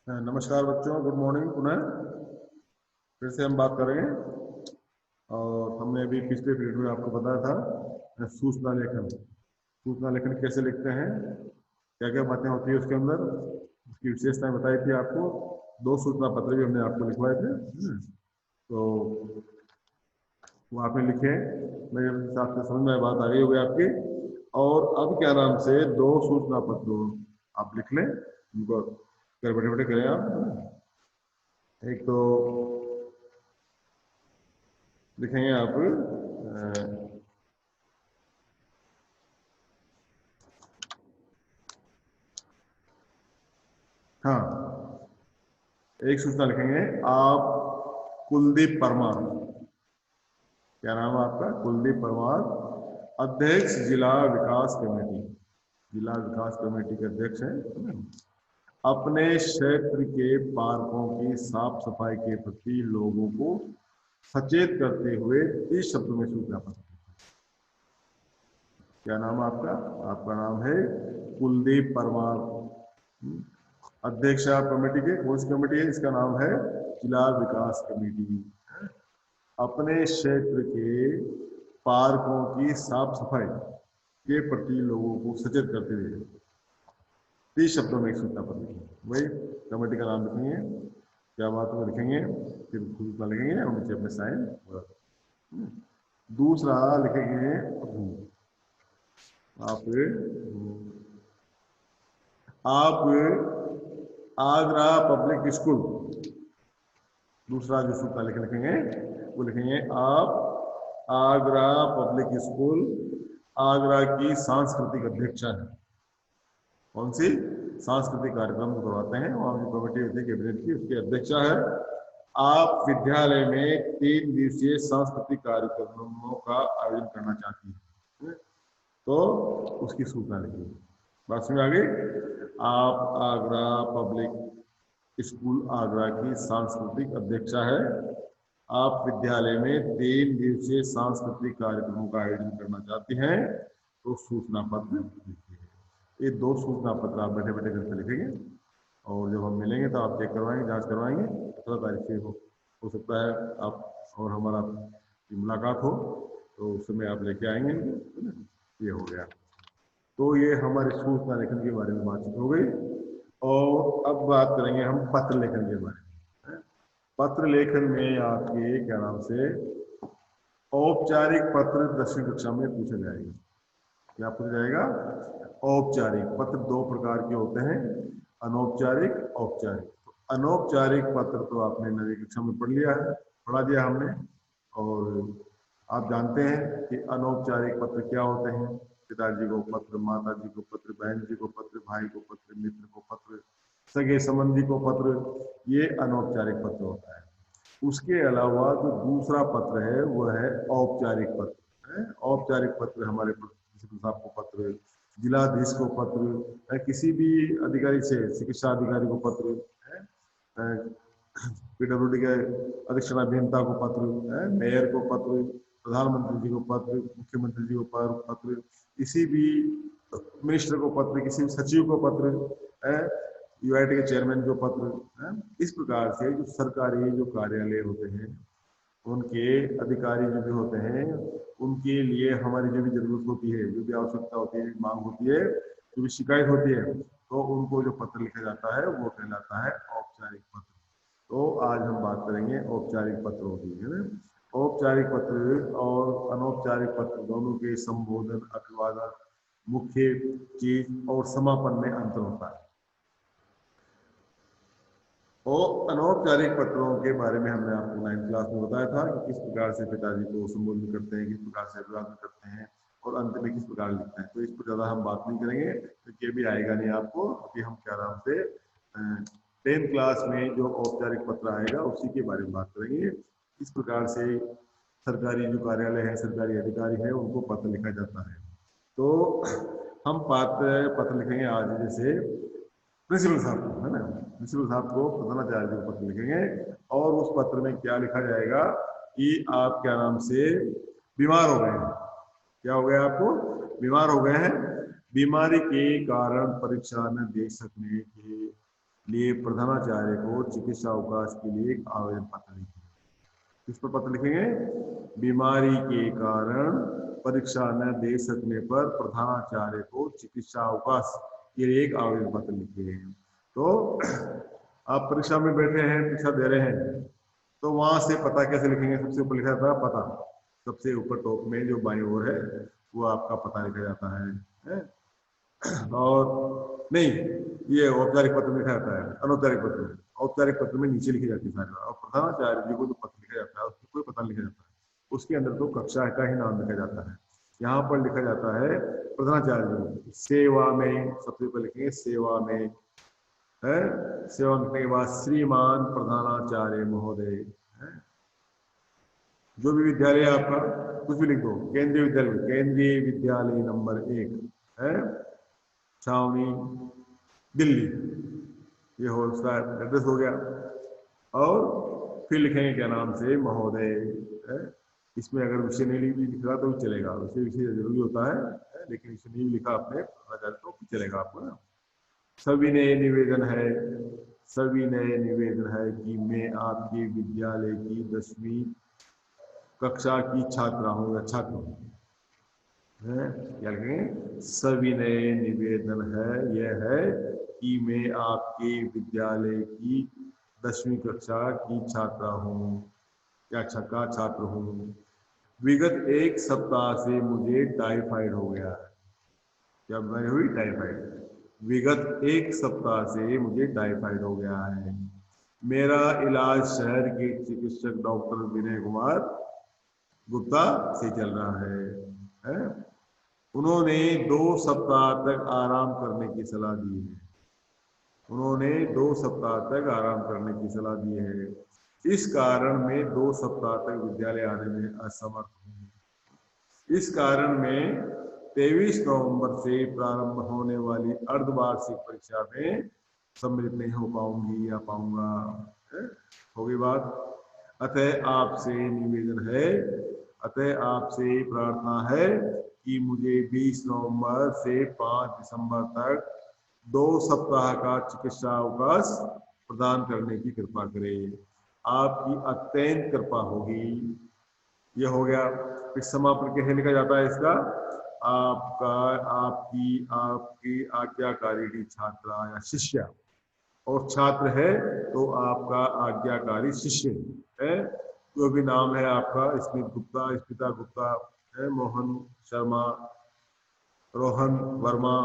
नमस्कार बच्चों, good morning. पुनः फिर से हम बात करेंगे। और हमने अभी पिछले पीरियड में आपको बताया था सूचना लेखन। सूचना लेखन कैसे लिखते हैं, क्या क्या बातें होती है उसके अंदर, उसकी विशेषताएं बताई थी आपको। 2 सूचना पत्र भी हमने आपको लिखवाए थे। तो वो आपने लिखे, मेरे हिसाब से समझ में बात आ गई होगी आपकी। और अब क्या नाम से 2 सूचना पत्र आप लिख लें, उनको घर बैठे बैठे करें आप। एक तो लिखेंगे आप हाँ, एक सूचना लिखेंगे आप कुलदीप परमार। क्या नाम है आपका? कुलदीप परमार, अध्यक्ष जिला विकास कमेटी। जिला विकास कमेटी के अध्यक्ष हैं। अपने क्षेत्र के पार्कों की साफ सफाई के प्रति लोगों को सचेत करते हुए 30 शब्दों में सूचना पत्र। क्या नाम है आपका? आपका नाम है कुलदीप परमार, अध्यक्ष कमेटी के। कौन सी कमेटी है? इसका नाम है जिला विकास कमेटी। अपने क्षेत्र के पार्कों की साफ सफाई के प्रति लोगों को सचेत करते हुए 30 शब्दों में एक सूचना पत्र लिखेंगे। वही कमेटी का नाम लिखेंगे, क्या बात है लिखेंगे, फिर सूचना लिखेंगे और नीचे अपने साइन। दूसरा लिखेंगे आप आगरा पब्लिक स्कूल। दूसरा जो सूचना लिखेंगे वो लिखेंगे आप आगरा पब्लिक स्कूल, आगरा की सांस्कृतिक अध्यक्षा है। कौन सी? सांस्कृतिक कार्यक्रम जो करवाते हैं वहां की कमेटी होती है कैबिनेट की, उसकी अध्यक्षा है। आप विद्यालय में 3 दिवसीय सांस्कृतिक कार्यक्रमों का आयोजन करना चाहती हैं, तो उसकी सूचना लिखिए। बात समझ आ गई? आप आगरा पब्लिक स्कूल आगरा की सांस्कृतिक अध्यक्षा है। आप विद्यालय में 3 दिवसीय सांस्कृतिक कार्यक्रमों का आयोजन करना चाहती हैं, तो सूचना पत्र लिखिए। ये 2 सूचना पत्र आप बैठे बैठे घर पे लिखेंगे और जब हम मिलेंगे तो आप चेक करवाएंगे, जांच करवाएंगे। 17 तारीख से हो सकता है आप और हमारा मुलाकात हो, तो उस समय आप लेके आएंगे। ये हो गया। तो ये हमारे सूचना लेखन के बारे में बातचीत हो गई। और अब बात करेंगे हम पत्र लेखन के बारे में। पत्र लेखन में आपके क्या नाम से औपचारिक पत्र 10वीं कक्षा में पूछा जाएगा। क्या पूछा जाएगा? औपचारिक पत्र 2 प्रकार के होते हैं, अनौपचारिक, औपचारिक। तो अनौपचारिक पत्र तो आपने 9वीं कक्षा में पढ़ लिया है, पढ़ा दिया हमने। और आप जानते हैं कि अनौपचारिक पत्र क्या होते हैं। पिताजी को पत्र, माता जी को पत्र, बहन जी को पत्र, भाई को पत्र, मित्र को पत्र, सगे संबंधी को पत्र, ये अनौपचारिक पत्र होता है। उसके अलावा जो दूसरा पत्र है वो है औपचारिक पत्र। औपचारिक पत्र हमारे प्रिंसिपल साहब को पत्र, जिलाधीश को पत्र, किसी भी अधिकारी से, चिकित्सा अधिकारी को पत्र, पीडब्ल्यूडी के अधीक्षण अभियंता को पत्र, मेयर को पत्र, प्रधानमंत्री जी को पत्र, मुख्यमंत्री जी को पत्र, किसी भी मिनिस्टर को पत्र, किसी भी सचिव को पत्र, यूआईटी के चेयरमैन को पत्र। इस प्रकार से जो सरकारी जो कार्यालय होते हैं, उनके अधिकारी जो भी होते हैं, उनके लिए हमारी जो भी जरूरत होती है, जो भी आवश्यकता होती है, मांग होती है, जो भी शिकायत होती है, तो उनको जो पत्र लिखा जाता है वो कहलाता है औपचारिक पत्र। तो आज हम बात करेंगे औपचारिक पत्रों की, है ना। औपचारिक पत्र और अनौपचारिक पत्र दोनों के संबोधन, अभिवादन, मुख्य चीज और समापन में अंतर होता है। और अनौपचारिक पत्रों के बारे में हमने आपको 9th क्लास में बताया था कि किस प्रकार से पिताजी को संबोधित करते हैं, किस प्रकार से अभिवादन करते हैं और अंत में किस प्रकार लिखते हैं। तो इस पर ज्यादा हम बात नहीं करेंगे क्योंकि अभी आएगा नहीं आपको। अभी हम क्या नाम से 10th क्लास में जो औपचारिक पत्र आएगा उसी के बारे में बात करेंगे। इस प्रकार से सरकारी जो कार्यालय है, सरकारी अधिकारी है, उनको पत्र लिखा जाता है। तो हम पत्र लिखेंगे आज जैसे प्रिंसिपल साहब को, है ना। प्रिंसिपल साहब को प्रधानाचार्य जी को पत्र लिखेंगे और उस पत्र में क्या लिखा जाएगा कि आप क्या नाम से बीमार हो गए हैं। क्या हो गया? आपको बीमार हो गए हैं। बीमारी के कारण परीक्षा न दे सकने के लिए प्रधानाचार्य को चिकित्सा अवकाश के लिए एक आवेदन पत्र लिखें। किस पर पत्र लिखेंगे? बीमारी के कारण परीक्षा न दे सकने पर प्रधानाचार्य को चिकित्सा अवकाश के लिए एक आवेदन पत्र लिखिए। तो आप परीक्षा में बैठे हैं, परीक्षा दे रहे हैं, तो वहां से पता कैसे लिखेंगे? सबसे ऊपर लिखा जाता है पता, सबसे ऊपर टॉप में जो बाईं ओर है वो आपका पता लिखा जाता है? और नहीं, ये औपचारिक पत्र में लिखा जाता है, अनौपचारिक पत्र में। औपचारिक पत्र में नीचे लिखी जाती है सारी बात, और प्रधानाचार्य जी को जो पत्र लिखा जाता है उसमें कोई पता नहीं लिखा जाता है, उसके अंदर तो कक्षा का ही नाम लिखा जाता है। यहाँ पर लिखा जाता है प्रधानाचार्य जी सेवा में, सबसे पहले लिखेंगे सेवा में है। सेवा लिखने के बाद श्रीमान प्रधानाचार्य महोदय है। जो भी विद्यालय आपका, कुछ भी लिख दो, केंद्रीय विद्यालय, केंद्रीय विद्यालय नंबर 1 है, छावनी दिल्ली, ये हो उसका एड्रेस हो गया। और फिर लिखेंगे क्या नाम से, महोदय है। इसमें अगर विषय नहीं लिखा तो भी चलेगा, विषय जरूरी होता है, लेकिन विषय नहीं लिखा आपने तो चलेगा आपको ना। सविनय निवेदन है, सविनय निवेदन है कि मैं आपके विद्यालय की 10वीं कक्षा की छात्रा हूँ या छात्र हूँ। क्या लिखेंगे? सविनय निवेदन है, यह है कि मैं आपके विद्यालय की 10वीं कक्षा की छात्रा हूँ या छात्र हूँ। विगत 1 सप्ताह से मुझे टाइफाइड हो गया है। क्या बीमारी हुई? टाइफाइड। विगत 1 सप्ताह से मुझे टाइफाइड हो गया है। मेरा इलाज शहर के चिकित्सक डॉक्टर विनय कुमार गुप्ता से चल रहा है? उन्होंने 2 सप्ताह तक आराम करने की सलाह दी है। उन्होंने 2 सप्ताह तक आराम करने की सलाह दी है। इस कारण मैं 2 सप्ताह तक विद्यालय आने में असमर्थ हूँ। इस कारण मैं 23 नवंबर से प्रारंभ होने वाली अर्धवार्षिक परीक्षा में सम्मिलित नहीं हो पाऊंगी या पाऊंगा। होगी बात। अतः आपसे निवेदन है, अतः आपसे प्रार्थना है कि मुझे 20 नवंबर से 5 दिसंबर तक 2 सप्ताह का चिकित्सा अवकाश प्रदान करने की कृपा करें। आपकी अत्यंत कृपा होगी। यह हो गया। फिर समापन कैसे लिखा जाता है इसका? आपका, आपकी, आपकी आज्ञाकारी छात्रा या शिष्या, और छात्र है तो आपका आज्ञाकारी शिष्य है। जो भी नाम है आपका, स्मित गुप्ता, स्मिता गुप्ता है, मोहन शर्मा, रोहन वर्मा,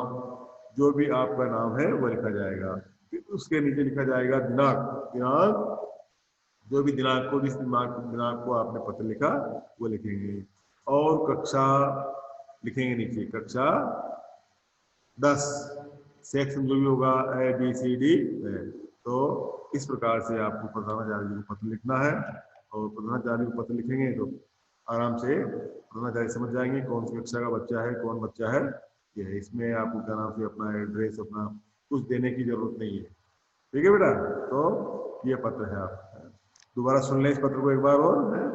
जो भी आपका नाम है वो लिखा जाएगा। फिर उसके नीचे लिखा जाएगा दिनांक। दिनांक, जो भी दिनांक को, जिस दिनांक को आपने पत्र लिखा वो लिखेंगे। और कक्षा लिखेंगे नीचे, कक्षा 10, सेक्शन जो भी होगा ABCD है। तो इस प्रकार से आपको प्रधानाचार्य जी को पत्र लिखना है, और प्रधानाचार्य को पत्र लिखेंगे तो आराम से प्रधानाचार्य समझ जाएंगे कौन सी कक्षा का बच्चा है, कौन बच्चा है। ये इसमें आपको क्या नाम से अपना एड्रेस, अपना कुछ देने की जरूरत नहीं है। ठीक है बेटा? तो ये पत्र है। आप दोबारा सुन लें इस पत्र को एक बार और, है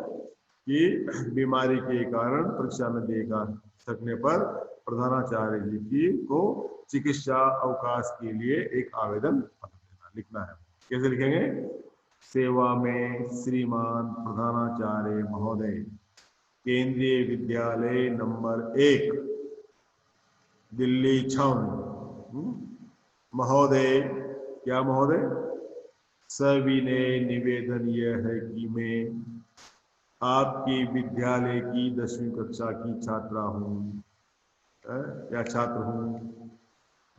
कि बीमारी के कारण परीक्षा न दे सकने पर प्रधानाचार्य जी की को चिकित्सा अवकाश के लिए एक आवेदन लिखना है। कैसे लिखेंगे? सेवा में श्रीमान प्रधानाचार्य महोदय, केंद्रीय विद्यालय नंबर 1 दिल्ली छावनी। महोदय, क्या महोदय? सविनय निवेदन यह है कि मैं आपके विद्यालय की 10वीं कक्षा की छात्रा हूँ या छात्र हूँ।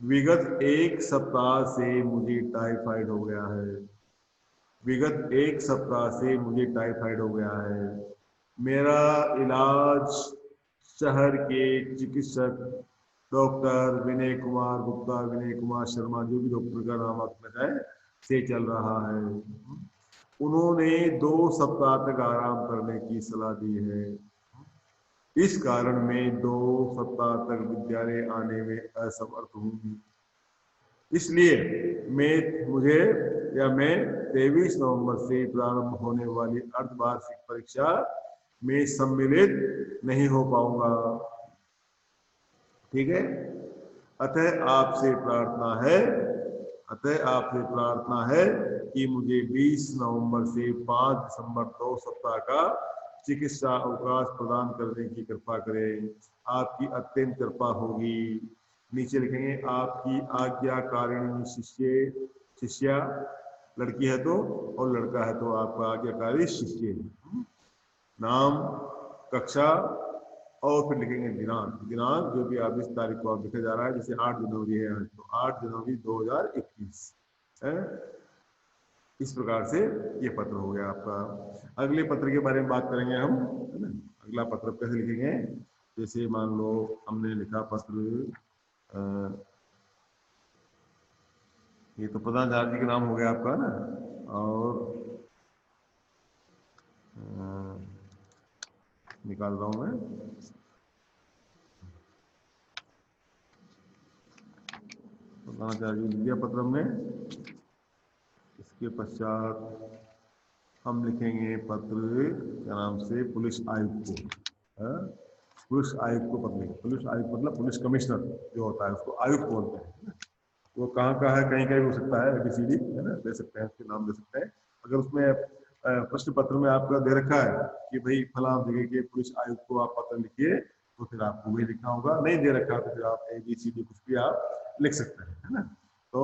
विगत 1 सप्ताह से मुझे टाइफाइड हो गया है। विगत 1 सप्ताह से मुझे टाइफाइड हो गया है। मेरा इलाज शहर के चिकित्सक डॉक्टर विनय कुमार गुप्ता, विनय कुमार शर्मा, जो भी डॉक्टर का नाम आप बताएं, से चल रहा है। उन्होंने 2 सप्ताह तक आराम करने की सलाह दी है। इस कारण मैं 2 सप्ताह तक विद्यालय आने में असमर्थ हूँ। इसलिए मैं 23 नवंबर से प्रारंभ होने वाली अर्धवार्षिक परीक्षा में सम्मिलित नहीं हो पाऊंगा। ठीक है? अतः आपसे प्रार्थना है अतः आपसे प्रार्थना है कि मुझे 20 नवंबर से 5 दिसंबर 2 सप्ताह का चिकित्सा अवकाश प्रदान करने की कृपा करें। आपकी अत्यंत कृपा होगी। नीचे लिखेंगे आपकी आज्ञाकारिणी शिष्या, लड़की है तो, और लड़का है तो आपका आज्ञाकारी शिष्य। नाम, कक्षा, और फिर लिखेंगे दिनांक। दिनांक जो भी आप इस तारीख को आप लिखा जा रहा है, जैसे 8 जनवरी है तो 8 जनवरी 2021 है। इस प्रकार से ये पत्र हो गया आपका। अगले पत्र के बारे में बात करेंगे हम, है ना। अगला पत्र कैसे लिखेंगे, जैसे मान लो हमने लिखा पत्र, ये तो प्रधान जी का नाम हो गया आपका ना, और निकाल रहा हूं मैं। प्रधानाचार्य लिख दिया पत्र में। इसके पश्चात हम लिखेंगे पत्र क्या नाम से, पुलिस आयुक्त को। पुलिस आयुक्त को पत्र लिखेंगे। पुलिस आयुक्त मतलब पुलिस कमिश्नर जो होता है उसको आयुक्त बोलते हैं। वो कहाँ का है, कहीं कहीं हो सकता है, ABCD है ना, दे सकते हैं, उसके नाम दे सकते हैं। अगर उसमें प्रश्न पत्र में आपका दे रखा है कि भाई फलां जगह के पुलिस आयुक्त को आप पत्र लिखिए, तो फिर आपको वही लिखना होगा। नहीं दे रखा तो फिर आप ABCD कुछ भी आप लिख सकते हैं, है ना। तो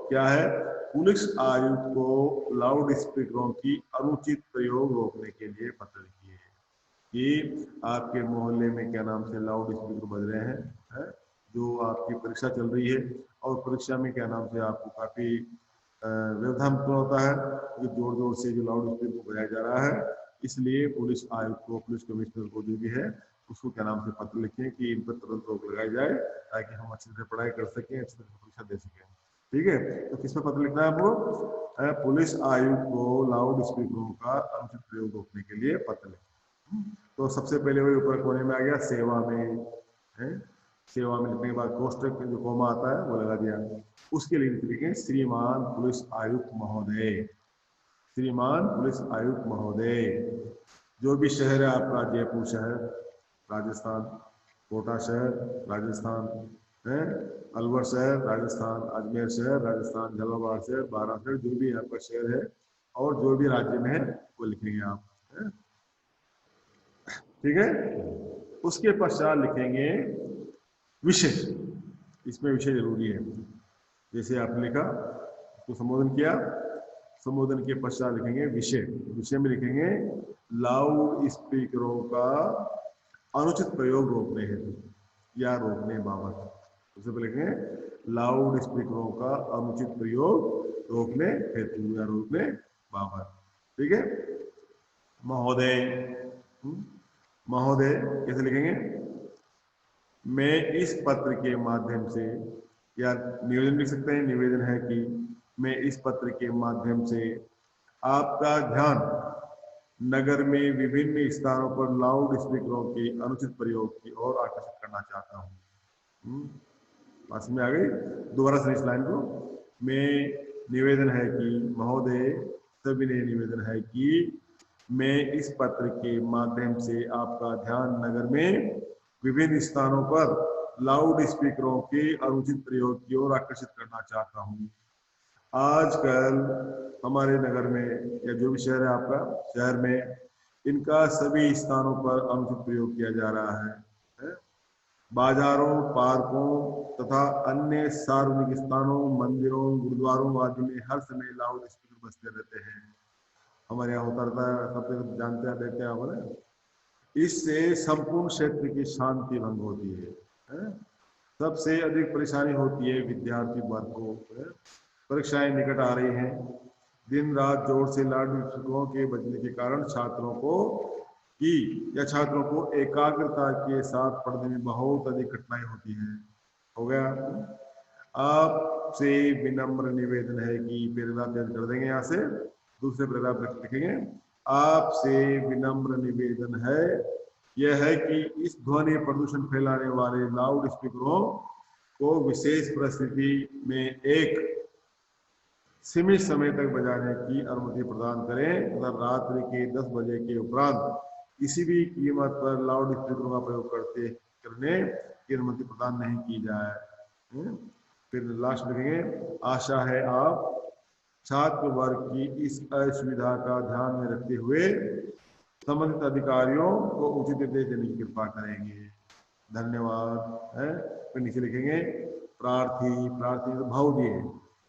क्या है, पुलिस आयुक्त को लाउड स्पीकरों की अनुचित प्रयोग रोकने के लिए पत्र लिखिए कि आपके मोहल्ले में क्या नाम से लाउड स्पीकर बज रहे हैं, है? जो आपकी परीक्षा चल रही है और परीक्षा में क्या नाम से आपको काफी व्यवधान होता है, जो जोर जोर से जो लाउड स्पीकर को बजाया जा रहा है। इसलिए पुलिस आयुक्त को, पुलिस कमिश्नर को जो भी है उसको क्या नाम से पत्र लिखें कि इन पर तुरंत रोक लगाई जाए, ताकि हम अच्छे से पढ़ाई कर सकें, अच्छे से परीक्षा दे सकें। ठीक है, तो किस पर पत्र लिखना है आपको, पुलिस आयुक्त को लाउड स्पीकरों का अनुचित प्रयोग रोकने के लिए पत्र लिखें। तो सबसे पहले वही ऊपर कोने में आ गया सेवा में, है। सेवा में लिखने के बाद कोष्टक में जो कोमा आता है वो लगा दिया। उसके लिए लिखेंगे श्रीमान पुलिस आयुक्त महोदय। श्रीमान पुलिस आयुक्त महोदय। जो भी शहर है आपका, जयपुर शहर राजस्थान, कोटा शहर राजस्थान, है, अलवर शहर राजस्थान, अजमेर शहर राजस्थान, झालावाड़ शहर, बारां शहर, जो भी आपका शहर है और जो भी राज्य में है वो लिखेंगे आप, है? ठीक है। उसके पश्चात लिखेंगे विषय। इसमें विषय जरूरी है। जैसे आपने लिखा तो संबोधन किया, संबोधन के पश्चात लिखेंगे विषय। विषय में लिखेंगे लाउड स्पीकरों का अनुचित प्रयोग रोकने हेतु या रोकने बाबत। सबसे पहले लिखेंगे लाउड स्पीकरों का अनुचित प्रयोग रोकने हेतु या रोकने बाबत। ठीक है। महोदय, महोदय कैसे लिखेंगे, मैं इस पत्र के माध्यम से, या निवेदन लिख सकते हैं, निवेदन है कि मैं इस पत्र के माध्यम से आपका ध्यान नगर में विभिन्न स्थानों पर लाउड स्पीकरों के अनुचित प्रयोग की ओर आकर्षित करना चाहता हूँ। पास में आ गई, दोबारा से इस लाइन को, मैं निवेदन है कि, महोदय सभी ने निवेदन है कि मैं इस पत्र के माध्यम से आपका ध्यान नगर में विभिन्न स्थानों पर लाउड स्पीकरों के अनुचित प्रयोग की ओर आकर्षित करना चाहता हूँ। आजकल हमारे नगर में या जो भी शहर है आपका, शहर में इनका सभी स्थानों पर अनुचित प्रयोग किया जा रहा है। बाजारों, पार्कों तथा अन्य सार्वजनिक स्थानों, मंदिरों, गुरुद्वारों आदि में हर समय लाउड स्पीकर बजते रहते हैं। हमारे यहाँ होता रहता है, सब जानते हैं, देखते हैं आप। इससे संपूर्ण क्षेत्र की शांति भंग होती है? सबसे अधिक परेशानी होती है विद्यार्थी वर्ग को। परीक्षाएं निकट आ रही हैं, दिन रात जोर से लाउड स्पीकरों के बजने के कारण छात्रों को एकाग्रता के साथ पढ़ने में बहुत अधिक कठिनाई होती है। हो गया। आपसे विनम्र निवेदन है कि, पैराग्राफ चेंज कर देंगे यहाँ से, दूसरे पैराग्राफ लिखेंगे, आपसे विनम्र निवेदन है यह है कि इस ध्वनि प्रदूषण फैलाने वाले लाउड स्पीकरों को विशेष परिस्थिति में एक सीमित समय तक बजाने की अनुमति प्रदान करें तथा रात्रि के 10 बजे के उपरांत किसी भी कीमत पर लाउड स्पीकरों का प्रयोग करने की अनुमति प्रदान नहीं की जाए। फिर लास्ट लिखेंगे आशा है आप छात्र वर्ग की इस असुविधा का ध्यान में रखते हुए संबंधित अधिकारियों को उचित निर्देश देने की कृपा करेंगे। धन्यवाद है। फिर नीचे लिखेंगे प्रार्थी, प्रार्थी तो भाव दिए,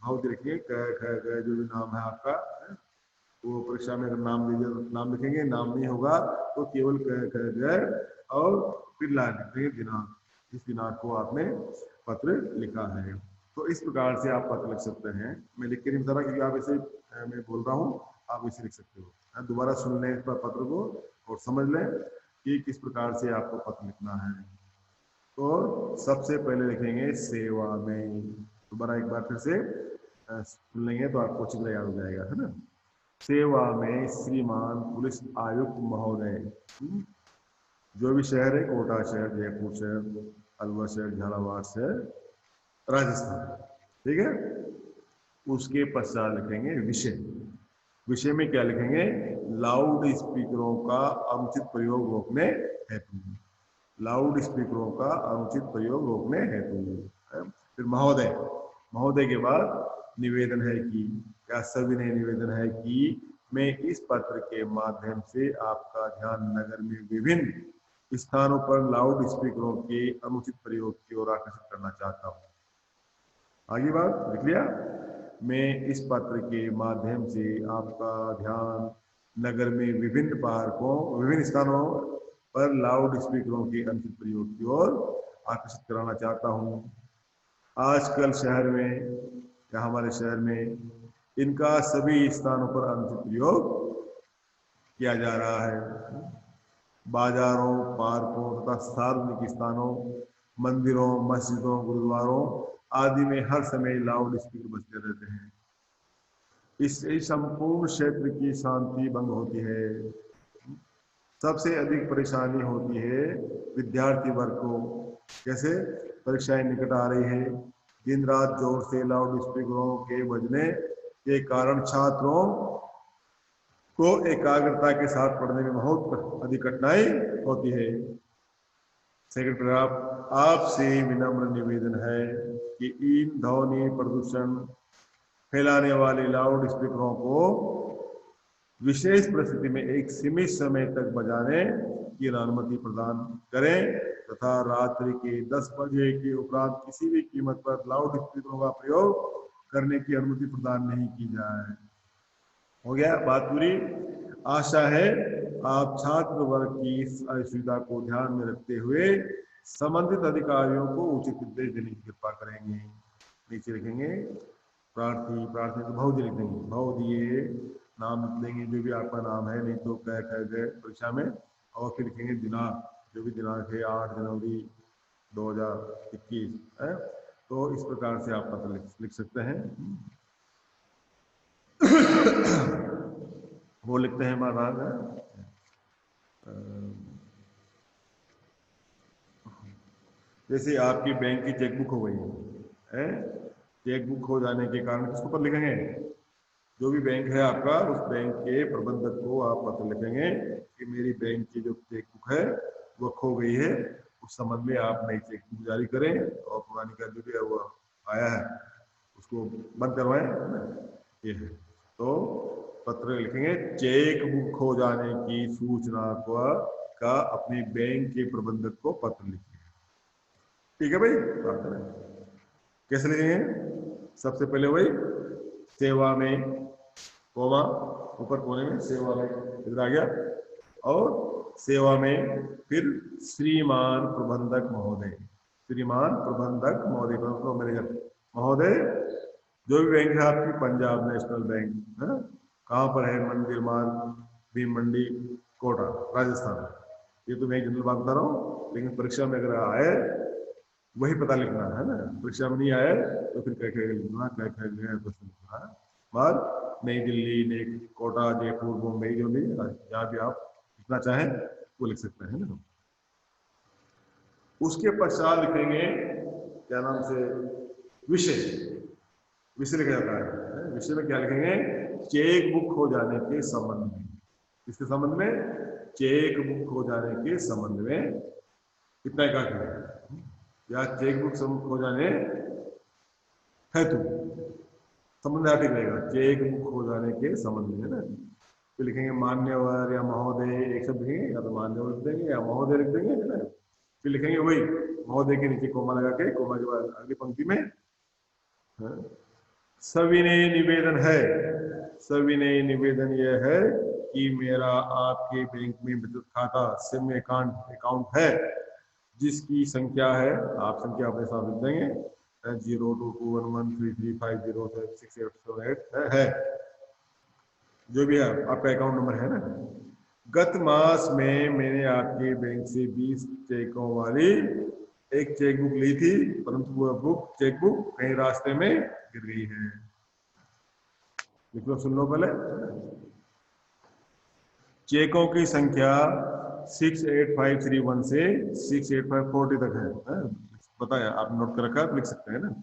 भाव दिए लिखिए जो भी नाम है आपका है? वो परीक्षा में अगर नाम दीजिए तो नाम लिखेंगे, नाम नहीं होगा तो केवल और फिर लाइन लिखेंगे दिनांक, जिस दिनांक को आपने पत्र लिखा है। तो इस प्रकार से आप पत्र लिख सकते हैं। मैं लिख के नहीं बता रहा क्योंकि आप इसे मैं बोल रहा हूँ, आप इसे लिख सकते हो। दोबारा सुन लें इस पत्र को और समझ लें कि किस प्रकार से आपको पत्र लिखना है। तो सबसे पहले लिखेंगे सेवा में, दोबारा एक बार फिर से सुन लेंगे तो आपको अच्छी तरह याद हो जाएगा, है ना। सेवा में श्रीमान पुलिस आयुक्त महोदय, जो भी शहर है, कोटा शहर, जयपुर शहर, अलवर शहर, झालावाड़ शहर, राजस्थान, ठीक है। उसके पश्चात लिखेंगे विषय। विषय में क्या लिखेंगे? लाउड स्पीकरों का अनुचित प्रयोग रोकने हेतु, लाउड स्पीकरों का अनुचित प्रयोग रोकने हेतु। फिर महोदय, महोदय के बाद निवेदन है कि, या सविनय निवेदन है कि मैं इस पत्र के माध्यम से आपका ध्यान नगर में विभिन्न स्थानों पर लाउड स्पीकरों के अनुचित प्रयोग की ओर आकर्षित करना चाहता हूँ। आगे बात लिख लिया। मैं इस पत्र के माध्यम से आपका ध्यान नगर में विभिन्न पार्कों, विभिन्न स्थानों पर लाउड स्पीकरों के अनुचित प्रयोग की ओर आकर्षित कराना चाहता हूँ। आजकल शहर में या हमारे शहर में इनका सभी स्थानों पर अनुचित प्रयोग किया जा रहा है। बाजारों, पार्कों तथा सार्वजनिक स्थानों, मंदिरों, मस्जिदों, गुरुद्वारों आदि में हर समय लाउड स्पीकर बजते रहते हैं। इससे संपूर्ण क्षेत्र की शांति भंग होती है। सबसे अधिक परेशानी होती है विद्यार्थी वर्ग को। कैसे? परीक्षाएं निकट आ रही है, दिन रात जोर से लाउड स्पीकरों के बजने के कारण छात्रों को एकाग्रता के साथ पढ़ने में बहुत अधिक कठिनाई होती है। सेकंड पैराग्राफ, आपसे विनम्र निवेदन है कि इन ध्वनि प्रदूषण फैलाने वाले लाउड स्पीकरों को विशेष परिस्थिति में एक सीमित समय तक बजाने की अनुमति प्रदान करें तथा रात्रि के 10 बजे के उपरांत किसी भी कीमत पर लाउड स्पीकरों का प्रयोग करने की अनुमति प्रदान नहीं की जाए। हो गया बात पूरी। आशा है आप छात्र वर्ग की इस असुविधा को ध्यान में रखते हुए संबंधित अधिकारियों को उचित निर्देश देने की कृपा करेंगे। नीचे लिखेंगे प्रार्थी, प्रार्थी तो भाव लिख देंगे, भाव दिए, नाम लिख देंगे जो भी आपका नाम है, नहीं तो कह गए परीक्षा में, और फिर लिखेंगे दिनांक, जो भी दिनांक है 8 जनवरी 2021 है। तो इस प्रकार से आप पत्र लिख सकते हैं। वो लिखते हैं महाराज, जैसे आपकी बैंक की चेकबुक हो गई है, चेकबुक हो जाने के कारण किसको पत्र लिखेंगे? जो भी बैंक है आपका, उस बैंक के प्रबंधक को आप पत्र लिखेंगे कि मेरी बैंक की जो चेकबुक है वो खो गई है, उस संबंध में आप नई चेकबुक जारी करें और पुरानी का जो भी है वो आया है उसको बंद करवाएं। ये है, तो पत्र लिखेंगे चेक बुक खो जाने की सूचना का अपने बैंक के प्रबंधक को पत्र लिखिए। ठीक है भाई, कैसे लिखेंगे? सबसे पहले वही सेवा में, कोमा ऊपर कोने में सेवा में इधर आ गया, और सेवा में फिर श्रीमान प्रबंधक महोदय, श्रीमान प्रबंधक महोदय, मैनेजर महोदय, जो भी बैंक है आपकी, पंजाब नेशनल बैंक है, कहाँ पर है? मंदिर मार्ग, भीम मंडी, कोटा, राजस्थान। ये तो मैं जनरल बात बता रहा हूँ, लेकिन परीक्षा में अगर आए वही पता लिखना है ना। परीक्षा में नहीं आए तो फिर कह लिखना, क्वेश्चन लिखना है। बाद नई दिल्ली, नई कोटा, जयपुर, मुंबई, जो भी जहाँ भी आप लिखना चाहें वो लिख सकते हैं ना। उसके पश्चात लिखेंगे क्या नाम से? विषय। विषय लिखा जाता है। विषय में क्या लिखेंगे? चेक बुक खो जाने के संबंध में। इसके संबंध में, चेक बुक खो जाने के संबंध में इतना काफी है। या चेक बुक खो जाने हेतु संबंध ठीक रहेगा, चेक बुक हो जाने के संबंध में, है ना। तो लिखेंगे मान्यवर या महोदय, एक शब्द लिखेंगे, या तो मान्यवर लिख देंगे या महोदय लिख देंगे, है ना। फिर लिखेंगे वही महोदय के नीचे कोमा लगा के, कोमा के बाद अगली पंक्ति में सविनय निवेदन है, सविनय निवेदन यह है कि मेरा आपके बैंक में बचत खाता सेम अकाउंट है, जिसकी संख्या है, आप संख्या अपने साथ लिख देंगे, 022113350768 है, जो भी है आपका अकाउंट नंबर है ना। गत मास में मैंने आपके बैंक से 20 चेकों वाली एक चेकबुक ली थी, परंतु वह चेकबुक कहीं रास्ते में गिर गई है। लिख लो, सुन लो पहले। चेकों की संख्या 68531 से 68540 तक है, बताया, आप नोट कर रखा है, लिख सकते हैं ना।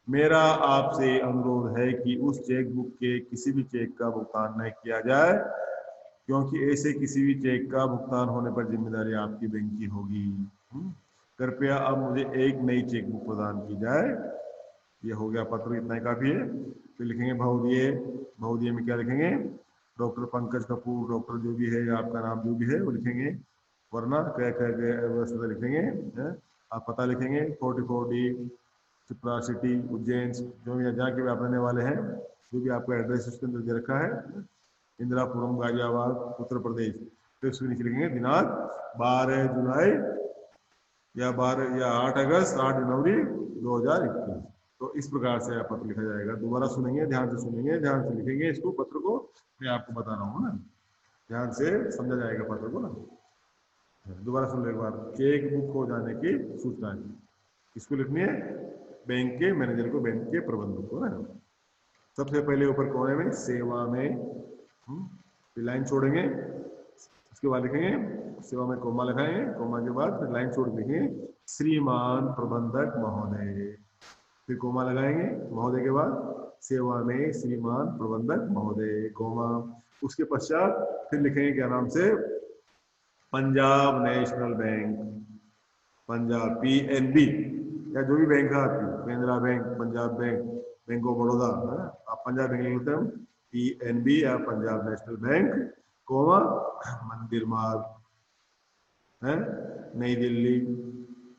मेरा आपसे अनुरोध है कि उस चेकबुक के किसी भी चेक का भुगतान न किया जाए, क्योंकि ऐसे किसी भी चेक का भुगतान होने पर जिम्मेदारी आपकी बैंक की होगी। कृपया अब मुझे एक नई चेकबुक प्रदान की जाए। ये हो गया पत्र, इतना ही काफी है। फिर लिखेंगे बहुदीय, बहुदीय में क्या लिखेंगे, डॉक्टर पंकज कपूर, डॉक्टर जो भी है, आपका नाम जो भी है वो लिखेंगे, वरना क्या क्या व्यवस्था लिखेंगे, आप पता लिखेंगे 44D चित्रा सिटी उज्जैन, जो भी जहाँ के भी आप रहने वाले हैं, जो भी आपका एड्रेस उसके अंदर दे रखा है, इंदिरापुरम गाजियाबाद उत्तर प्रदेश। फिर उसके नीचे लिखेंगे दिनांक 12 जुलाई या 8 अगस्त 8 जनवरी 2021। तो इस प्रकार से आप पत्र लिखा जाएगा। दोबारा सुनेंगे, ध्यान से सुनेंगे, ध्यान से लिखेंगे इसको, पत्र को मैं आपको बता रहा हूँ ना, ध्यान से समझा जाएगा पत्र को ना। दोबारा सुन लो एक बार। चेक बुक हो जाने की सूचना किसको लिखनी है, बैंक के मैनेजर को, बैंक के प्रबंधक को ना। सबसे पहले ऊपर कोने में सेवा में लाइन छोड़ेंगे, उसके बाद लिखेंगे सेवा में कोमा लगाएंगे, कोमा के बाद फिर लाइन छोड़ देंगे श्रीमान प्रबंधक महोदय, फिर कोमा लगाएंगे, महोदय के बाद सेवा में श्रीमान प्रबंधक महोदय, कोमा। उसके पश्चात फिर लिखेंगे क्या नाम से, Punjab national bank, Punjab PNB, या जो भी बैंक है आपकी, Canara bank, Punjab bank, bank of Baroda, आप पंजाब बैंक लिखते हैं, PNB या पंजाब नेशनल बैंक, कोमा मंदिर मार्ग है नई दिल्ली,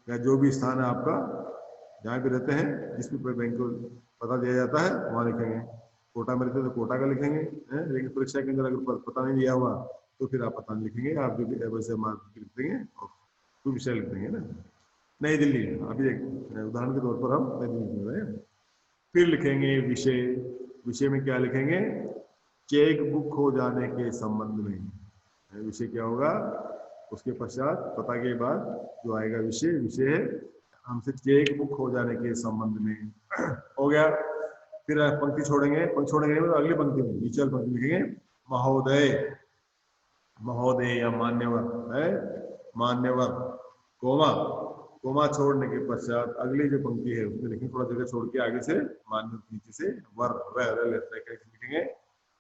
या जो भी स्थान है आपका जहाँ भी रहते हैं, जिस भी बैंक को पता दिया जाता है वहाँ लिखेंगे। कोटा में रहते तो कोटा का लिखेंगे, लेकिन परीक्षा के अंदर अगर पता नहीं दिया हुआ तो फिर आप पता नहीं लिखेंगे, आप जो भी वैसे मार्क लिख देंगे और तो विषय लिख देंगे ना। नई दिल्ली, अभी एक उदाहरण के तौर पर हम नई दिल्ली लिख रहे हैं। फिर लिखेंगे विषय, विषय में क्या लिखेंगे, चेक बुक हो जाने के संबंध में। विषय क्या होगा, उसके पश्चात पता के बाद जो आएगा विषय, विषय है हमसे चेक बुक हो जाने के संबंध में। हो गया। फिर पंक्ति छोड़ेंगे, पंक्ति छोड़ेंगे तो अगली पंक्ति में नीचे पंक्ति लिखेंगे महोदय, महोदय या मान्यवर है, मान्यवर, कोमा, कोमा छोड़ने के पश्चात अगली जो पंक्ति है उसमें लिखेंगे, थोड़ा जगह छोड़ के आगे से मान्य नीचे से वर लिखेंगे,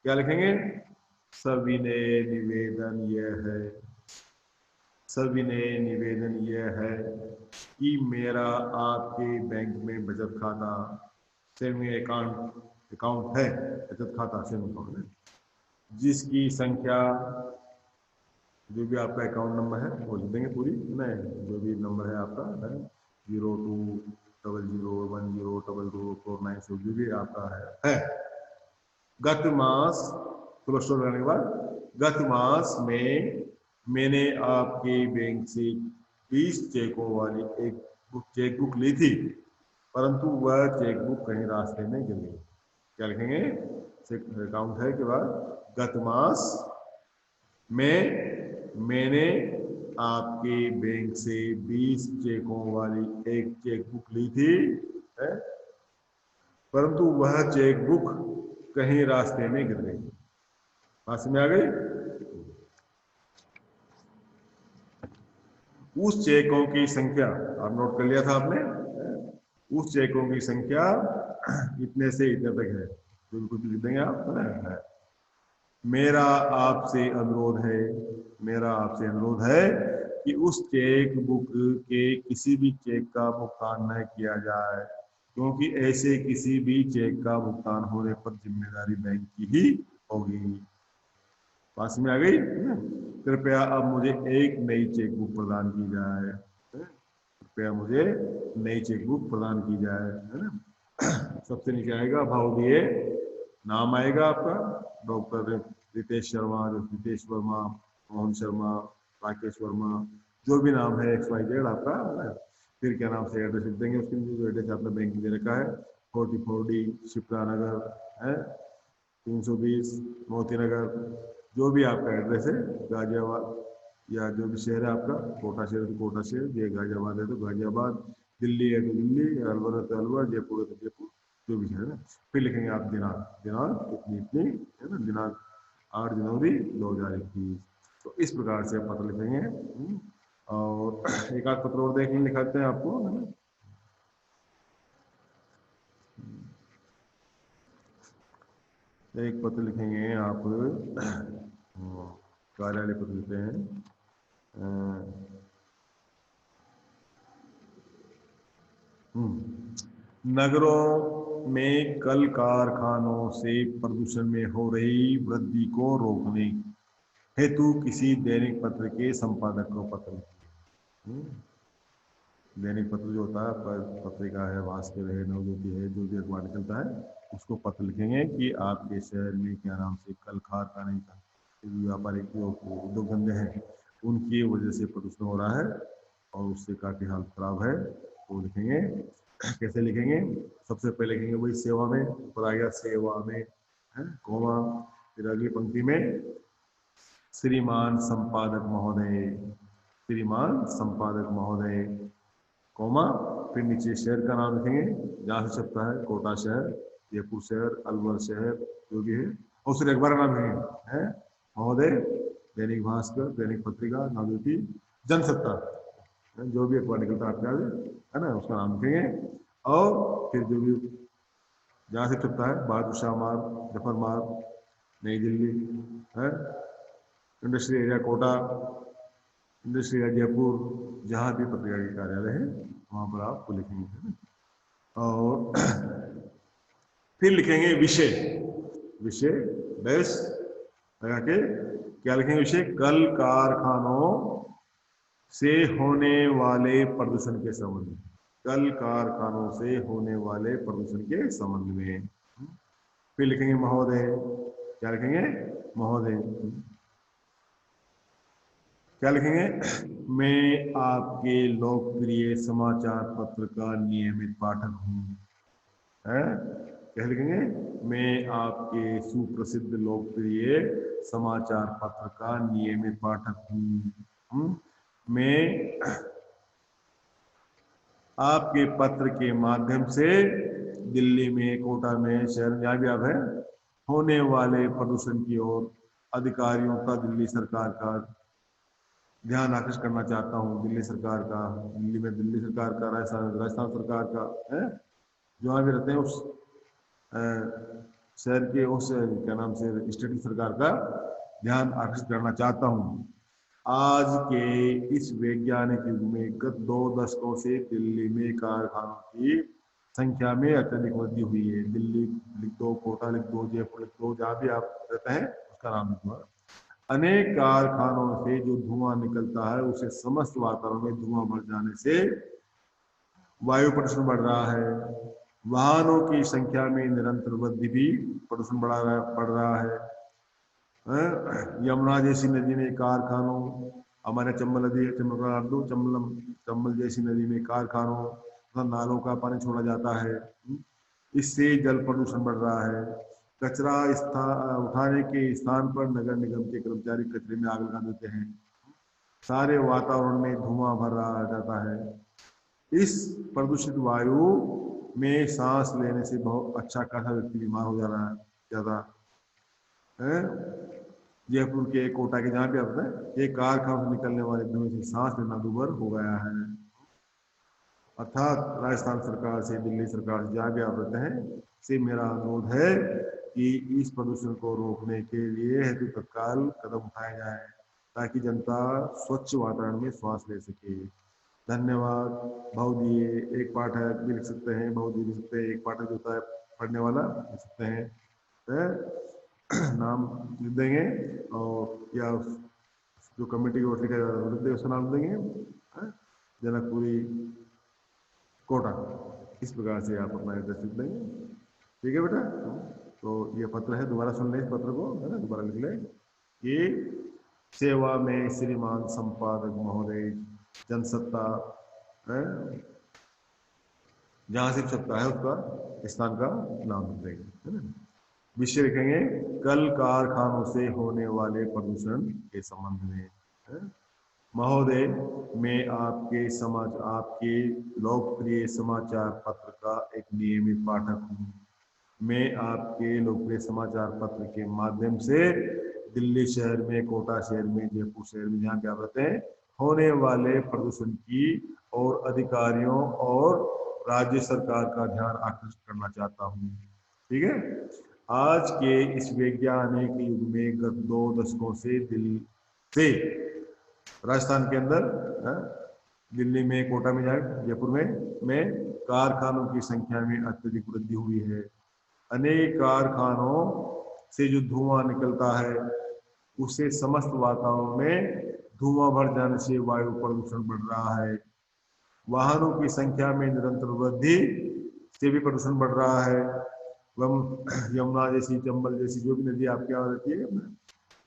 क्या लिखेंगे, सविनय निवेदन यह है, सविनय निवेदन यह है कि मेरा आपके बैंक में बचत खाता सेविंग अकाउंट है, बचत खाता सेविंग अकाउंट है, जिसकी संख्या, जो भी आपका अकाउंट नंबर है वो लिख देंगे पूरी, नहीं जो भी नंबर है आपका है 020010222496 जो भी आपका है। गत मास, क्लोस्टोर करने के बाद, गत मास में मैंने आपके बैंक से 20 चेकों वाली एक चेकबुक ली थी, परंतु वह चेकबुक कहीं रास्ते में गिर गई। क्या लिखेंगे, अकाउंट है के बाद गत मास में मैंने आपके बैंक से 20 चेकों वाली एक चेकबुक ली थी, परंतु वह चेकबुक कहीं रास्ते में गिर गई। रास्ते में आ गई। उस चेकों की संख्या, आप नोट कर लिया था आपने, उस चेकों की संख्या इतने से इतने तक है, जो कुछ लिख देंगे आप। मेरा आपसे अनुरोध है, मेरा आपसे अनुरोध है कि उस चेक बुक के किसी भी चेक का भुगतान न किया जाए, क्योंकि ऐसे किसी भी चेक का भुगतान होने पर जिम्मेदारी बैंक की ही होगी। पास में आ गई है ना? कृपया अब मुझे एक नई चेकबुक प्रदान की जाए। कृपया मुझे नई चेकबुक प्रदान की जाए, है ना? सबसे नीचे आएगा भाव दिए, नाम आएगा आपका डॉक्टर रितेश शर्मा, रितेश वर्मा, मोहन शर्मा, राकेश वर्मा, जो भी नाम है एक्स वाई जेड आपका, है ना? फिर क्या नाम से एड्रेस लिख देंगे, उसके लिए जो एड्रेस आपने बैंक में दे रखा है 44D शिप्रा नगर है, 320 मोती नगर, जो भी आपका एड्रेस है, गाजियाबाद या जो भी शहर है आपका, कोटा शहर है तो कोटा शहर, ये गाजियाबाद है तो गाजियाबाद, दिल्ली है तो दिल्ली, अलवर है तो अलवर, जयपुर है तो जयपुर, जो भी है ना। फिर लिखेंगे आप दिनांक, दिनांक इतनी इतनी, है ना, दिनांक 8 जनवरी 2021। तो इस प्रकार से आप पत्र लिखेंगे। और एक आध पत्र और देख लें, दिखाते हैं आपको, है ना। एक पत्र लिखेंगे आप, कार्यालय पत्र लिखते हैं, नगरों में कल कारखानों से प्रदूषण में हो रही वृद्धि को रोकने हेतु किसी दैनिक पत्र के संपादक को पत्र लिखिए। दैनिक पत्र जो होता है, पत्रिका है, भास्कर है, नवज्योति है, जो भी अखबार निकलता है, उसको पत्र लिखेंगे कि आपके शहर में क्या नाम से कल कारखाने का व्यापारिक जो उद्योग धंधे हैं उनकी वजह से प्रदूषण हो रहा है और उससे काफी हालत खराब है। तो लिखेंगे, कैसे लिखेंगे? सबसे पहले लिखेंगे वही सेवा में, ऊपर आ गया सेवा में, है कोमा, फिर अगली पंक्ति में श्रीमान संपादक महोदय, श्रीमान संपादक महोदय, कोमा, फिर नीचे शहर का नाम लिखेंगे जहाँ से छपता है, कोटा शहर, जयपुर शहर, अलवर शहर, जो भी है, और फिर अखबार का नाम लिखेंगे, है महोदय, दैनिक भास्कर, दैनिक पत्रिका, नवज्योति, जनसत्ता, जो भी अखबार निकलता है आपके आगे, है ना, उसका नाम लिखेंगे। और फिर जो भी जहाँ से छपता है, बहादुर शाह मार्ग, जफर मार्ग, नई दिल्ली, है industrial area Kota, industrial area Jaipur, जहाँ भी पत्रिका के कार्यालय है वहाँ पर आप लिखेंगे, है ना। और फिर लिखेंगे विषय, विषय डैश लगा के क्या लिखेंगे? विषय कल कारखानों से होने वाले प्रदूषण के संबंध में, कल कारखानों से होने वाले प्रदूषण के संबंध में। फिर लिखेंगे महोदय, क्या लिखेंगे? महोदय, क्या लिखेंगे? मैं आपके लोकप्रिय समाचार पत्र का नियमित पाठक हूँ, है क्या लिखेंगे? मैं आपके सुप्रसिद्ध लोकप्रिय समाचार पत्र का नियमित पाठक हूँ। मैं आपके पत्र के माध्यम से दिल्ली में, कोटा में, शहर जहाँ भी आप है, होने वाले प्रदूषण की ओर अधिकारियों का, दिल्ली सरकार का ध्यान आकर्षित करना चाहता हूँ। दिल्ली सरकार का, दिल्ली में दिल्ली सरकार का, राजस्थान सरकार का, है जहाँ भी रहते हैं उस शहर के, उस क्या नाम से स्टेट की सरकार का ध्यान आकर्षित करना चाहता हूँ। आज के इस वैज्ञानिक युग में गत 2 दशकों से दिल्ली में कारखानों की संख्या में अत्यधिक वृद्धि हुई है। दिल्ली लिख दो, कोटा लिख दो, जयपुर लिख दो, जहाँ भी आप रहते हैं उसका नाम लिख दो। अनेक कारखानों से जो धुआं निकलता है उसे समस्त वातावरण में धुआं भर जाने से वायु प्रदूषण बढ़ रहा है। वाहनों की संख्या में निरंतर वृद्धि भी प्रदूषण बढ़ रहा है। यमुना जैसी नदी में कारखानों, हमारे चंबल नदी है, चंबल जैसी नदी में कारखानों तथा नालों का पानी छोड़ा जाता है। इससे जल प्रदूषण बढ़ रहा है। कचरा उठाने के स्थान पर नगर निगम के कर्मचारी कचरे में आग लगा देते हैं। सारे वातावरण में धुआं भर रहा जाता है। इस प्रदूषित वायु में सांस लेने से बहुत अच्छा खासा व्यक्ति बीमार हो जा रहा है ज्यादा है। जयपुर के, कोटा के, जहाँ भी आप हैं, एक कारखानों से निकलने वाले धुएं से सांस लेना दूभर हो गया है। अर्थात राजस्थान सरकार से, दिल्ली सरकार से, जहाँ भी आप रहते हैं, से मेरा अनुरोध है कि इस प्रदूषण को रोकने के लिए हेतु तत्काल कदम उठाए जाए ताकि जनता स्वच्छ वातावरण में श्वास ले सके। धन्यवाद, भाव दिए, एक पाठ है भी लिख सकते हैं, भाव दिए लिख सकते हैं, एक पाठ जो होता है पढ़ने वाला लिख सकते हैं, नाम लिख देंगे और या जो कमेटी की ओर लिखा लिख देंगे उसका नाम देंगे, जनकपुरी कोटा, इस प्रकार से आप अपना एड्रेस लिख देंगे। ठीक है बेटा, तो ये पत्र है, दोबारा सुन लें इस पत्र को, है ना, दोबारा लिख लें। ये सेवा में श्रीमान संपादक महोदय जनसत्ता है, जहां से सत्ता है उसका स्थान का नाम लिख देंगे, है ना। विषय लिखेंगे कल कारखानों से होने वाले प्रदूषण के संबंध में, है? महोदय, मैं आपके लोकप्रिय समाचार पत्र का एक नियमित पाठक हूँ। मैं आपके लोकप्रिय समाचार पत्र के माध्यम से दिल्ली शहर में, कोटा शहर में, जयपुर शहर में, जहाँ पे आप रहते हैं, होने वाले प्रदूषण की और अधिकारियों और राज्य सरकार का ध्यान आकर्षित करना चाहता हूँ। ठीक है, आज के इस वैज्ञानिक युग में गत 2 दशकों से दिल्ली से राजस्थान के अंदर, दिल्ली में, कोटा में, जयपुर में कारखानों की संख्या में अत्यधिक वृद्धि हुई है। अनेक कारखानों से जो धुआं निकलता है उससे समस्त वातावरण में धुआं भर जाने से वायु प्रदूषण बढ़ रहा है। वाहनों की संख्या में निरंतर वृद्धि से भी प्रदूषण बढ़ रहा है। यमुना जैसी, चंबल जैसी जो भी नदी आपके यहाँ रहती है,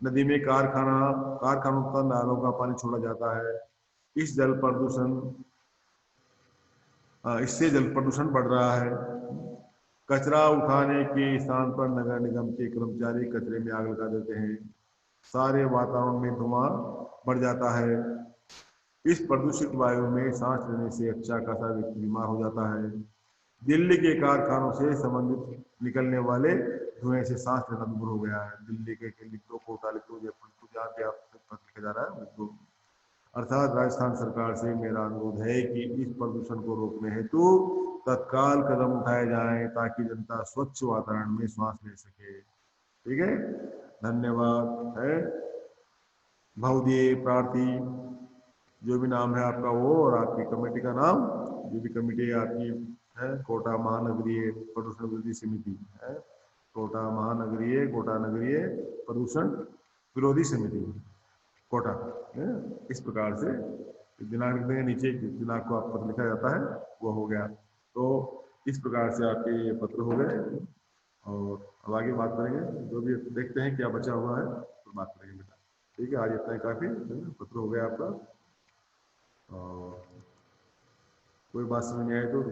नदी में कारखानों का नालों का पानी छोड़ा जाता है। इस जल प्रदूषण इससे जल प्रदूषण बढ़ रहा है। कचरा उठाने के स्थान पर नगर निगम के कर्मचारी कचरे में आग लगा देते हैं। सारे वातावरण में धुआं बढ़ जाता है। इस प्रदूषित वायु में सांस लेने से अच्छा खासा व्यक्ति बीमार हो जाता है। दिल्ली के कारखानों से संबंधित निकलने वाले धुएं से सांस लेना दूर हो गया है। दिल्ली के लिख दो, कोटा लिख दो, जयपुर, जहाँ पे आप लिखा जा रहा है लिख दो। अर्थात राजस्थान सरकार से मेरा अनुरोध है कि इस प्रदूषण को रोकने हेतु तत्काल कदम उठाए जाएं ताकि जनता स्वच्छ वातावरण में सांस ले सके। ठीक है, धन्यवाद है। भवदीय प्रार्थी, जो भी नाम है आपका वो और आपकी कमेटी का नाम, जो भी कमेटी आपकी है, कोटा महानगरीय प्रदूषण विरोधी समिति है, कोटा नगरीय प्रदूषण विरोधी समिति कोटा है। इस प्रकार से दिनांक लिख देंगे, नीचे दिनांक को आप पत्र लिखा जाता है वो हो गया। तो इस प्रकार से आपके ये पत्र हो गए और अब आगे बात करेंगे, जो भी देखते हैं क्या बचा हुआ है तो बात करेंगे बेटा। ठीक है, आज इतना ही काफी, पत्र हो गया आपका। और कोई बात समझ नहीं आए तो